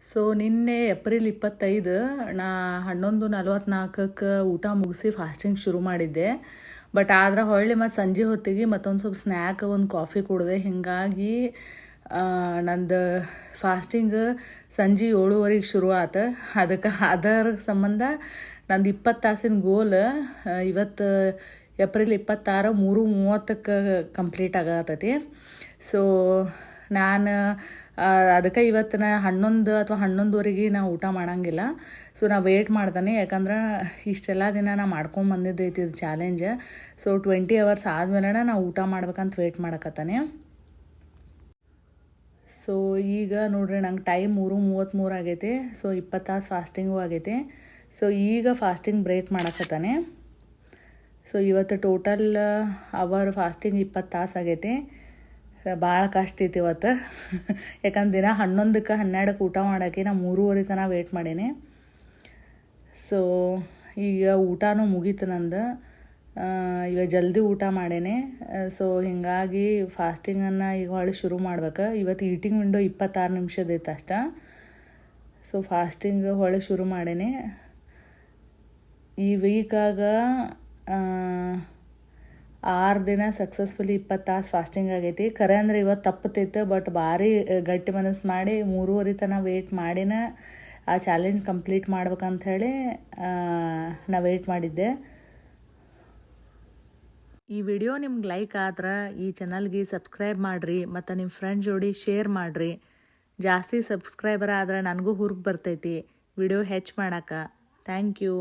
So ನಿನ್ನೆ April 25 ನಾ 11:44ಕ್ಕೆ ಊಟ ಮುಗಿಸಿ ಫಾಸ್ಟಿಂಗ್ ಶುರು ಮಾಡಿದ್ದೆ. ಬಟ್ ಆದ್ರೆ ಹೊಳ್ಳಿ ಮತ್ತು ಸಂಜೆ ಹೊತ್ತಿಗೆ ಮತ್ತೊಂದು ಸ್ವಲ್ಪ ಸ್ನ್ಯಾಕ್ ಒಂದು ಕಾಫಿ ಕುಡಿದೆ. ಹೀಗಾಗಿ ನಂದು ಫಾಸ್ಟಿಂಗ್ ಸಂಜೆ 7:15 ಶುರು ಆತು. ಅದಕ್ಕೆ ಅದರ ಸಂಬಂಧ ನಂದು 20 ತಾಸಿನ ಗೋಲ್ ಇವತ್ತು ಏಪ್ರಿಲ್ 26 3:30ಕ್ಕೆ ಕಂಪ್ಲೀಟ್ ಆಗತ್ತೈತಿ. ಸೊ ನಾನು ಅದಕ್ಕೆ ಇವತ್ತು 11 ಅಥವಾ 11:15 ನಾ ಊಟ ಮಾಡೋಂಗಿಲ್ಲ. ಸೊ ನಾ ವೇಟ್ ಮಾಡ್ತಾನೆ, ಯಾಕಂದ್ರೆ ಇಷ್ಟೆಲ್ಲ ದಿನ ನಾ ಮಾಡ್ಕೊಂಬಂದಿದ್ದೈತಿ ಇದು ಚಾಲೆಂಜ್. ಸೊ 20 ಅವರ್ಸ್ ಆದಮೇಲೆ ನಾ ಊಟ ಮಾಡ್ಬೇಕಂತ ವೇಟ್ ಮಾಡಕತ್ತಾನೆ. ಸೊ ಈಗ ನೋಡ್ರಿ ನಂಗೆ ಟೈಮ್ 3:33 ಆಗೈತೆ. ಸೊ 20 ತಾಸು ಫಾಸ್ಟಿಂಗು ಆಗೈತೆ. ಸೊ ಈಗ ಫಾಸ್ಟಿಂಗ್ ಬ್ರೇಕ್ ಮಾಡಕತ್ತಾನೆ. ಸೊ ಇವತ್ತು ಟೋಟಲ್ ಅವರ್ ಫಾಸ್ಟಿಂಗ್ 20 ತಾಸು ಆಗೈತೆ. ಭಾಳ ಕಷ್ಟ ಐತಿ ಇವತ್ತು. ಯಾಕಂದ್ರೆ ದಿನ 11ಕ್ಕೆ 12ಕ್ಕೆ ಊಟ ಮಾಡೋಕ್ಕೆ ನಾ 3:30 ತನಕ ವೇಟ್ ಮಾಡೀನಿ. ಸೊ ಈಗ ಊಟನೂ ಮುಗೀತು ನಂದು. ಈಗ ಜಲ್ದಿ ಊಟ ಮಾಡೇನೆ. ಸೊ ಹೀಗಾಗಿ ಫಾಸ್ಟಿಂಗನ್ನು ಈಗ ಹೊಳ್ಳಿ ಶುರು ಮಾಡ್ಬೇಕು. ಇವತ್ತು ಈಟಿಂಗ್ ವಿಂಡೋ 26 ನಿಮಿಷದೈತೆ ಅಷ್ಟ. ಸೊ ಫಾಸ್ಟಿಂಗ್ ಹೊಳ್ಳಿ ಶುರು ಮಾಡೇನೆ. ಈ ವೀಕಾಗ 6 ದಿನ ಸಕ್ಸಸ್ಫುಲಿ 20 ತಾಸು ಫಾಸ್ಟಿಂಗ್ ಆಗೈತಿ. ಖರೆ ಅಂದ್ರೆ ಇವತ್ತು ತಪ್ಪತೈತೆ, ಬಟ್ ಭಾರಿ ಗಟ್ಟಿ ಮನಸ್ಸು ಮಾಡಿ 3:30 ತನಕ ವೇಟ್ ಮಾಡಿನ ಆ ಚಾಲೆಂಜ್ ಕಂಪ್ಲೀಟ್ ಮಾಡ್ಬೇಕಂಥೇಳಿ ನಾ ವೇಟ್ ಮಾಡಿದ್ದೆ. ಈ ವಿಡಿಯೋ ನಿಮ್ಗೆ ಲೈಕ್ ಆದ್ರೆ ಈ ಚಾನಲ್ಗೆ ಸಬ್ಸ್ಕ್ರೈಬ್ ಮಾಡಿರಿ ಮತ್ತು ನಿಮ್ಮ ಫ್ರೆಂಡ್ ಜೋಡಿ ಶೇರ್ ಮಾಡಿರಿ. ಜಾಸ್ತಿ ಸಬ್ಸ್ಕ್ರೈಬರ್ ಆದ್ರೆ ನನಗೂ ಹುರುಪು ಬರ್ತೈತಿ ವಿಡಿಯೋ ಹೆಚ್ಚು ಮಾಡೋಕೆ. Thank you.